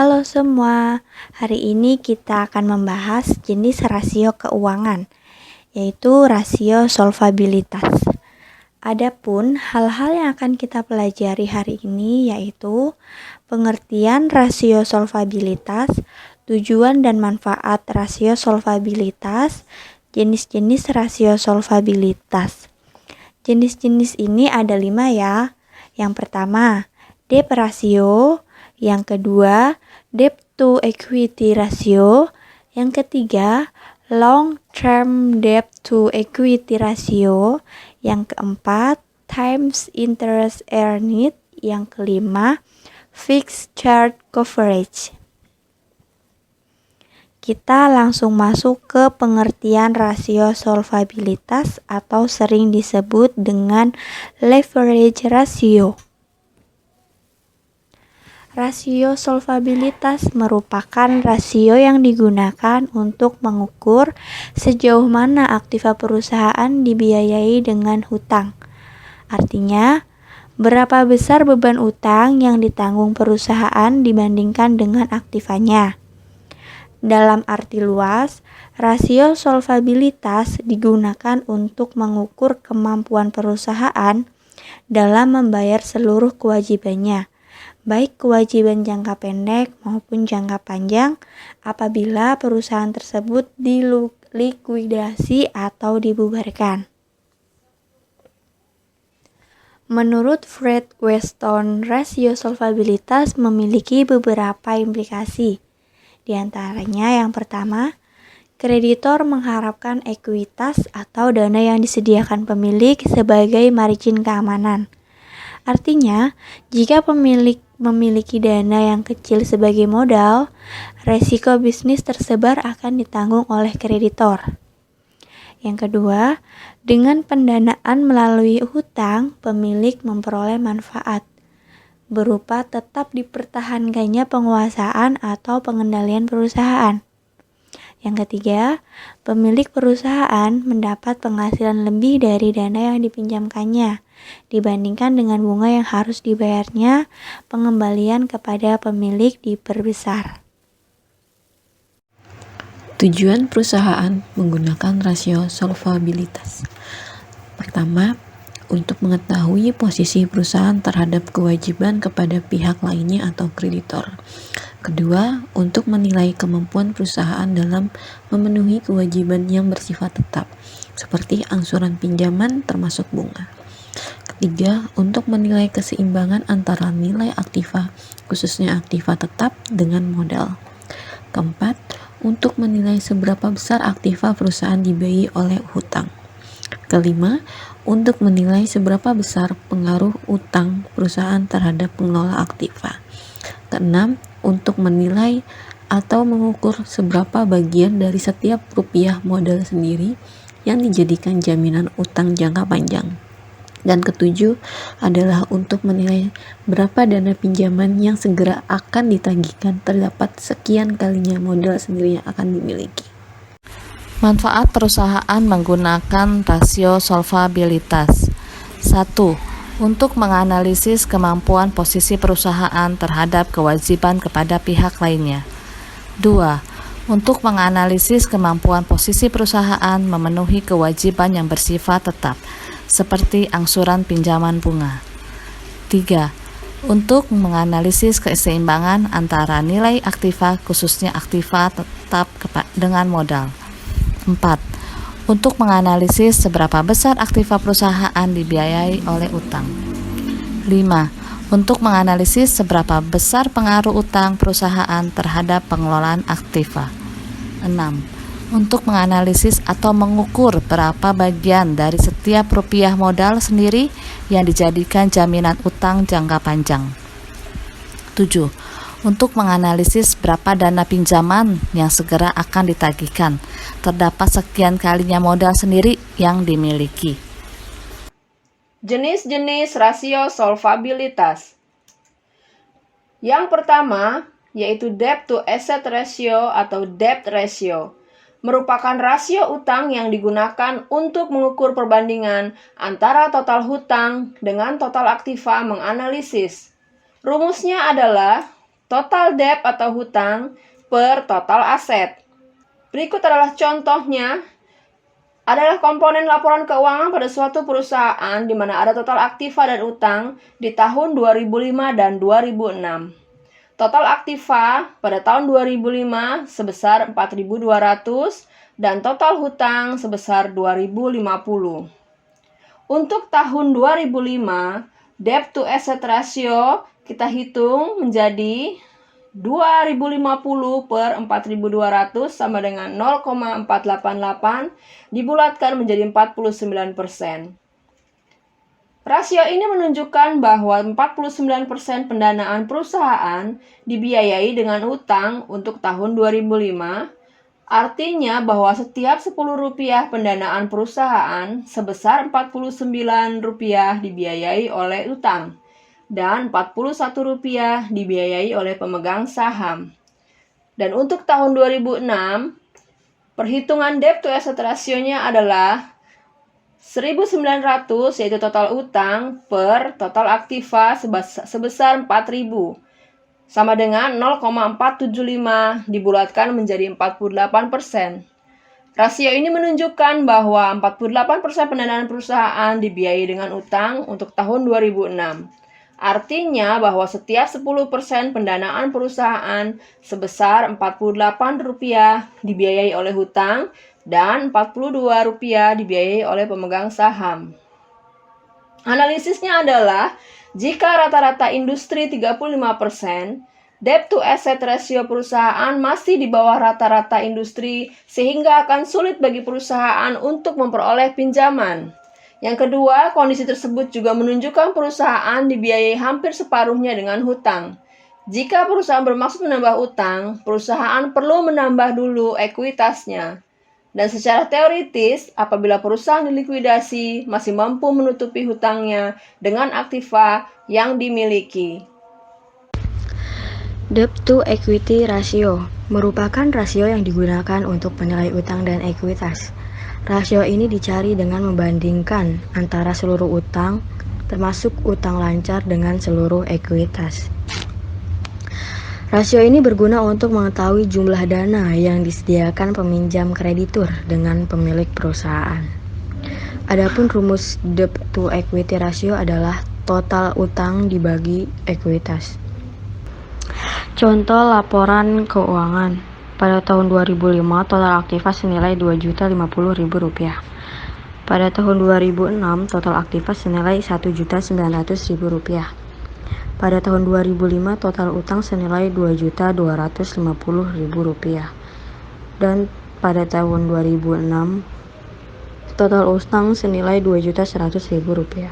Halo semua, hari ini kita akan membahas jenis rasio keuangan, yaitu rasio solvabilitas. Adapun hal-hal yang akan kita pelajari hari ini yaitu pengertian rasio solvabilitas, tujuan dan manfaat rasio solvabilitas, jenis-jenis rasio solvabilitas. Jenis-jenis ini ada 5 ya. Yang pertama, debt ratio. Yang kedua, debt to equity ratio. Yang ketiga, long term debt to equity ratio. Yang keempat, times interest earned. Yang kelima, fixed charge coverage. Kita langsung masuk ke pengertian rasio solvabilitas atau sering disebut dengan leverage ratio. Rasio solvabilitas merupakan rasio yang digunakan untuk mengukur sejauh mana aktiva perusahaan dibiayai dengan hutang. Artinya, berapa besar beban utang yang ditanggung perusahaan dibandingkan dengan aktivanya. Dalam arti luas, rasio solvabilitas digunakan untuk mengukur kemampuan perusahaan dalam membayar seluruh kewajibannya, baik kewajiban jangka pendek maupun jangka panjang apabila perusahaan tersebut dilikuidasi atau dibubarkan. Menurut Fred Weston, rasio solvabilitas memiliki beberapa implikasi. Di antaranya yang pertama, kreditor mengharapkan ekuitas atau dana yang disediakan pemilik sebagai margin keamanan. Artinya, jika pemilik memiliki dana yang kecil sebagai modal, resiko bisnis tersebar akan ditanggung oleh kreditor. Yang kedua, dengan pendanaan melalui hutang, pemilik memperoleh manfaat berupa tetap dipertahankannya penguasaan atau pengendalian perusahaan. Yang ketiga, pemilik perusahaan mendapat penghasilan lebih dari dana yang dipinjamkannya dibandingkan dengan bunga yang harus dibayarnya. Pengembalian kepada pemilik diperbesar. Tujuan perusahaan menggunakan rasio solvabilitas. Pertama, untuk mengetahui posisi perusahaan terhadap kewajiban kepada pihak lainnya atau kreditor. Kedua, untuk menilai kemampuan perusahaan dalam memenuhi kewajiban yang bersifat tetap, seperti angsuran pinjaman termasuk bunga. Ketiga, untuk menilai keseimbangan antara nilai aktiva, khususnya aktiva tetap, dengan modal. Keempat, untuk menilai seberapa besar aktiva perusahaan dibiayai oleh hutang. Kelima, untuk menilai seberapa besar pengaruh utang perusahaan terhadap pengelola aktiva. Keenam, untuk menilai atau mengukur seberapa bagian dari setiap rupiah modal sendiri yang dijadikan jaminan utang jangka panjang. Dan ketujuh adalah untuk menilai berapa dana pinjaman yang segera akan ditagihkan terdapat sekian kalinya modal sendiri yang akan dimiliki. Manfaat perusahaan menggunakan rasio solvabilitas. 1. Untuk menganalisis kemampuan posisi perusahaan terhadap kewajiban kepada pihak lainnya. 2. Untuk menganalisis kemampuan posisi perusahaan memenuhi kewajiban yang bersifat tetap, seperti angsuran pinjaman bunga. 3. Untuk menganalisis keseimbangan antara nilai aktiva, khususnya aktiva tetap dengan modal. 4. Untuk menganalisis seberapa besar aktiva perusahaan dibiayai oleh utang. 5. Untuk menganalisis seberapa besar pengaruh utang perusahaan terhadap pengelolaan aktiva. 6. Untuk menganalisis atau mengukur berapa bagian dari setiap rupiah modal sendiri yang dijadikan jaminan utang jangka panjang. 7. Untuk menganalisis berapa dana pinjaman yang segera akan ditagihkan, terdapat sekian kalinya modal sendiri yang dimiliki. Jenis-jenis rasio solvabilitas. Yang pertama, yaitu debt to asset ratio atau debt ratio. Merupakan rasio utang yang digunakan untuk mengukur perbandingan antara total hutang dengan total aktiva menganalisis. Rumusnya adalah total debt atau hutang per total aset. Berikut adalah contohnya, adalah komponen laporan keuangan pada suatu perusahaan di mana ada total aktiva dan utang di tahun 2005 dan 2006. Total aktiva pada tahun 2005 sebesar 4.200 dan total hutang sebesar 2.050. Untuk tahun 2005, debt to asset ratio kita hitung menjadi 2050 per 4.200 sama dengan 0,488 dibulatkan menjadi 49%. Rasio ini menunjukkan bahwa 49% pendanaan perusahaan dibiayai dengan utang untuk tahun 2005, artinya bahwa setiap Rp10 pendanaan perusahaan sebesar Rp49 dibiayai oleh utang, dan Rp41 dibiayai oleh pemegang saham. Dan untuk tahun 2006, perhitungan debt to asset ratio-nya adalah 1.900, yaitu total utang per total aktiva sebesar 4.000, sama dengan 0,475 dibulatkan menjadi 48%. Rasio ini menunjukkan bahwa 48% pendanaan perusahaan dibiayai dengan utang untuk tahun 2006. Artinya bahwa setiap 10% pendanaan perusahaan sebesar Rp48 dibiayai oleh hutang dan Rp42 dibiayai oleh pemegang saham. Analisisnya adalah jika rata-rata industri 35%, debt to asset ratio perusahaan masih di bawah rata-rata industri sehingga akan sulit bagi perusahaan untuk memperoleh pinjaman. Yang kedua, kondisi tersebut juga menunjukkan perusahaan dibiayai hampir separuhnya dengan hutang. Jika perusahaan bermaksud menambah utang, perusahaan perlu menambah dulu ekuitasnya. Dan secara teoritis, apabila perusahaan dilikuidasi, masih mampu menutupi hutangnya dengan aktiva yang dimiliki. Debt to equity ratio merupakan rasio yang digunakan untuk menilai utang dan ekuitas. Rasio ini dicari dengan membandingkan antara seluruh utang, termasuk utang lancar dengan seluruh ekuitas. Rasio ini berguna untuk mengetahui jumlah dana yang disediakan peminjam kreditur dengan pemilik perusahaan. Adapun rumus debt to equity ratio adalah total utang dibagi ekuitas. Contoh laporan keuangan. Pada tahun 2005 total aktiva senilai Rp2.050.000. Pada tahun 2006 total aktiva senilai Rp1.900.000. Pada tahun 2005 total utang senilai Rp2.250.000. Dan pada tahun 2006 total utang senilai Rp2.100.000.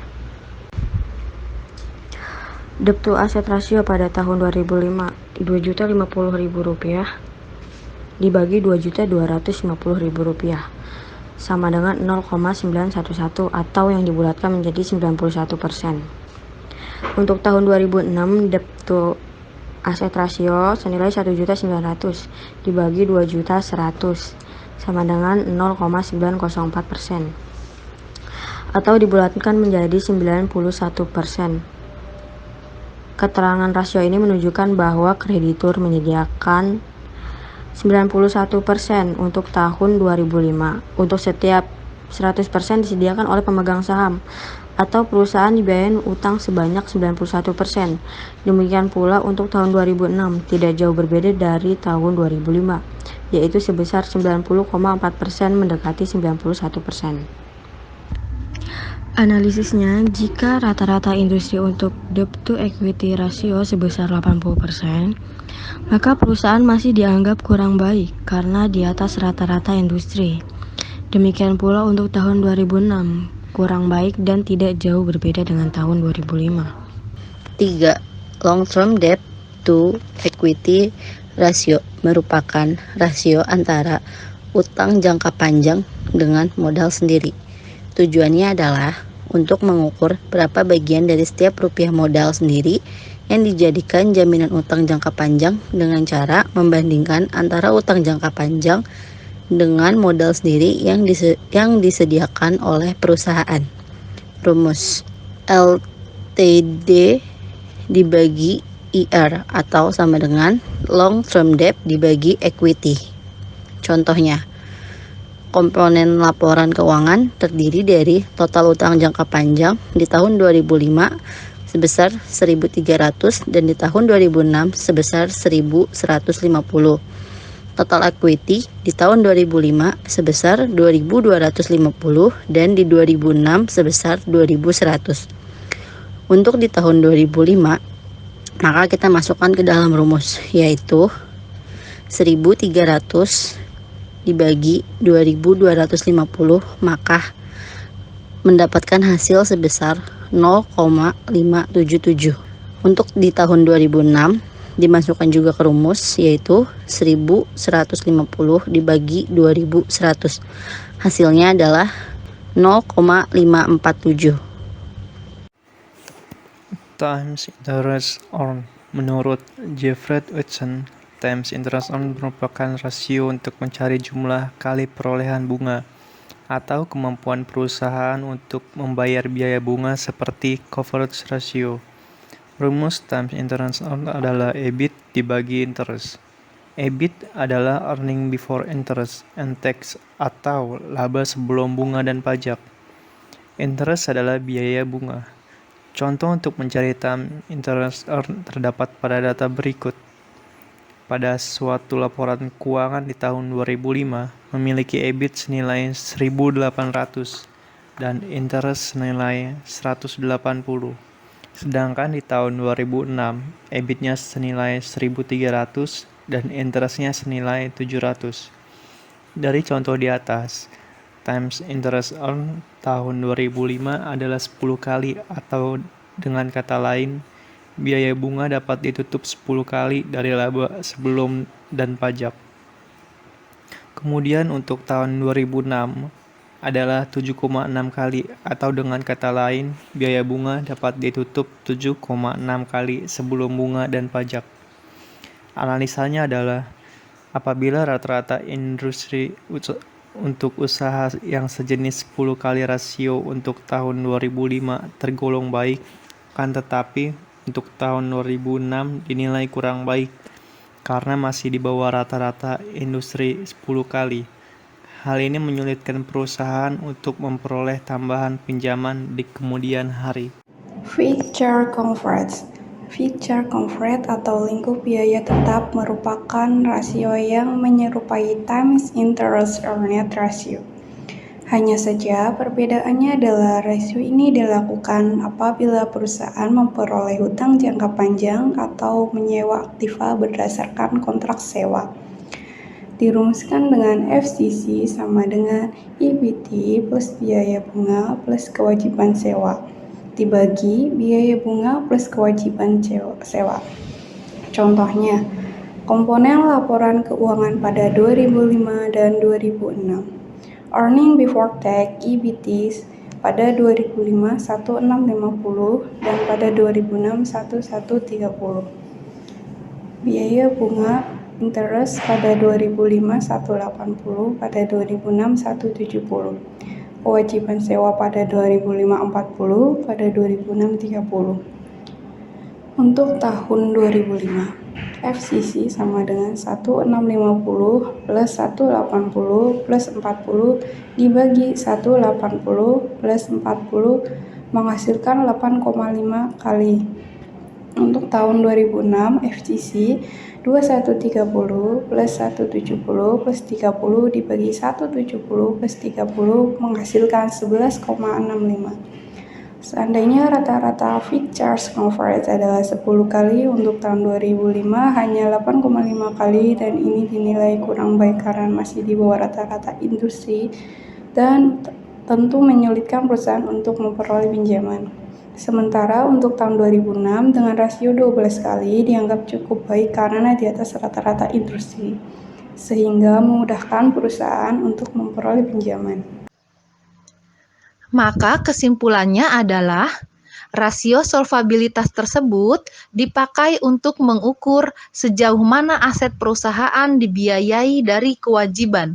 Debt to asset ratio pada tahun 2005 Rp2.050.000 dibagi Rp2.250.000 sama dengan 0,911 atau yang dibulatkan menjadi 91%. Untuk tahun 2006, debt to asset ratio senilai Rp1.900.000 dibagi Rp2.100.000 sama dengan 0,904% atau dibulatkan menjadi 91%. Keterangan rasio ini menunjukkan bahwa kreditur menyediakan 91% untuk tahun 2005. Untuk setiap 100% disediakan oleh pemegang saham atau perusahaan dibiayai utang sebanyak 91%. Demikian pula untuk tahun 2006, tidak jauh berbeda dari tahun 2005, yaitu sebesar 90,4% mendekati 91%. Analisisnya, jika rata-rata industri untuk debt to equity ratio sebesar 80%, maka perusahaan masih dianggap kurang baik karena di atas rata-rata industri. Demikian pula untuk tahun 2006, kurang baik dan tidak jauh berbeda dengan tahun 2005. 3. Long-term debt to equity ratio merupakan rasio antara utang jangka panjang dengan modal sendiri. Tujuannya adalah untuk mengukur berapa bagian dari setiap rupiah modal sendiri yang dijadikan jaminan utang jangka panjang dengan cara membandingkan antara utang jangka panjang dengan modal sendiri yang disediakan oleh perusahaan. Rumus LTD dibagi IR atau sama dengan long term debt dibagi equity. Contohnya, komponen laporan keuangan terdiri dari total utang jangka panjang di tahun 2005 sebesar 1.300 dan di tahun 2006 sebesar 1.150. Total equity di tahun 2005 sebesar 2.250 dan di 2006 sebesar 2.100. Untuk di tahun 2005, maka kita masukkan ke dalam rumus, yaitu 1.300 dibagi 2.250, maka mendapatkan hasil sebesar 0,577. Untuk di tahun 2006 dimasukkan juga ke rumus, yaitu 1.150 dibagi 2.100. Hasilnya adalah 0,547. Times interest earned. Menurut Jeffrey Hudson, times interest earned merupakan rasio untuk mencari jumlah kali perolehan bunga atau kemampuan perusahaan untuk membayar biaya bunga seperti coverage ratio. Rumus times interest earned adalah EBIT dibagi interest. EBIT adalah earning before interest and tax atau laba sebelum bunga dan pajak. Interest adalah biaya bunga. Contoh untuk mencari time interest earned terdapat pada data berikut. Pada suatu laporan keuangan di tahun 2005 memiliki EBIT senilai 1.800 dan interest senilai 180. Sedangkan di tahun 2006 EBIT-nya senilai 1.300 dan interest-nya senilai 700. Dari contoh di atas, times interest earned tahun 2005 adalah 10 kali, atau dengan kata lain, biaya bunga dapat ditutup 10 kali dari laba sebelum dan pajak. Kemudian untuk tahun 2006 adalah 7,6 kali, atau dengan kata lain, biaya bunga dapat ditutup 7,6 kali sebelum bunga dan pajak. Analisanya adalah apabila rata-rata industri untuk usaha yang sejenis 10 kali rasio untuk tahun 2005 tergolong baik, kan tetapi untuk tahun 2006 dinilai kurang baik karena masih di bawah rata-rata industri 10 kali. Hal ini menyulitkan perusahaan untuk memperoleh tambahan pinjaman di kemudian hari. Feature coverage. Feature coverage atau lingkup biaya tetap merupakan rasio yang menyerupai times interest earned ratio. Hanya saja perbedaannya adalah rasio ini dilakukan apabila perusahaan memperoleh hutang jangka panjang atau menyewa aktiva berdasarkan kontrak sewa. Dirumuskan dengan FCC sama dengan EBT plus biaya bunga plus kewajiban sewa dibagi biaya bunga plus kewajiban sewa. Contohnya, komponen laporan keuangan pada 2005 dan 2006. Earning before tax EBT pada 2005 1650 dan pada 2006 1130. Biaya bunga interest pada 2005 180, pada 2006 170. Kewajiban sewa pada 2005 40, pada 2006 30. Untuk tahun 2005, FCC sama dengan 1650 plus 180 plus 40 dibagi 180 plus 40 menghasilkan 8,5 kali. Untuk tahun 2006, FCC 2130 plus 170 plus 30 dibagi 170 plus 30 menghasilkan 11,65. Seandainya rata-rata features coverage adalah 10 kali, untuk tahun 2005 hanya 8,5 kali, dan ini dinilai kurang baik karena masih di bawah rata-rata industri dan tentu menyulitkan perusahaan untuk memperoleh pinjaman. Sementara untuk tahun 2006 dengan rasio 12 kali dianggap cukup baik karena di atas rata-rata industri, sehingga memudahkan perusahaan untuk memperoleh pinjaman. Maka kesimpulannya adalah rasio solvabilitas tersebut dipakai untuk mengukur sejauh mana aset perusahaan dibiayai dari kewajiban.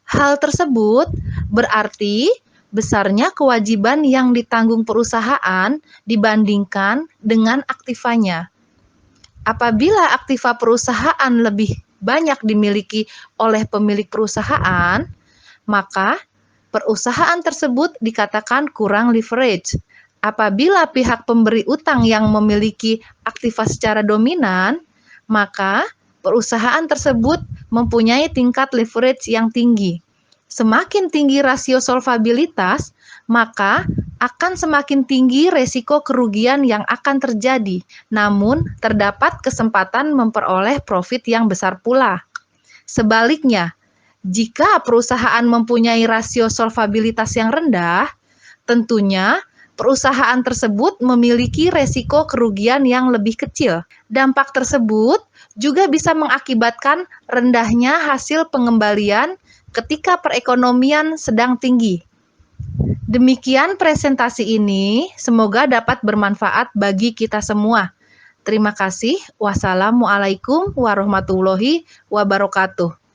Hal tersebut berarti besarnya kewajiban yang ditanggung perusahaan dibandingkan dengan aktivanya. Apabila aktiva perusahaan lebih banyak dimiliki oleh pemilik perusahaan, maka perusahaan tersebut dikatakan kurang leverage. Apabila pihak pemberi utang yang memiliki aktiva secara dominan, maka perusahaan tersebut mempunyai tingkat leverage yang tinggi. Semakin tinggi rasio solvabilitas, maka akan semakin tinggi resiko kerugian yang akan terjadi, namun terdapat kesempatan memperoleh profit yang besar pula. Sebaliknya, jika perusahaan mempunyai rasio solvabilitas yang rendah, tentunya perusahaan tersebut memiliki resiko kerugian yang lebih kecil. Dampak tersebut juga bisa mengakibatkan rendahnya hasil pengembalian ketika perekonomian sedang tinggi. Demikian presentasi ini, semoga dapat bermanfaat bagi kita semua. Terima kasih. Wassalamualaikum warahmatullahi wabarakatuh.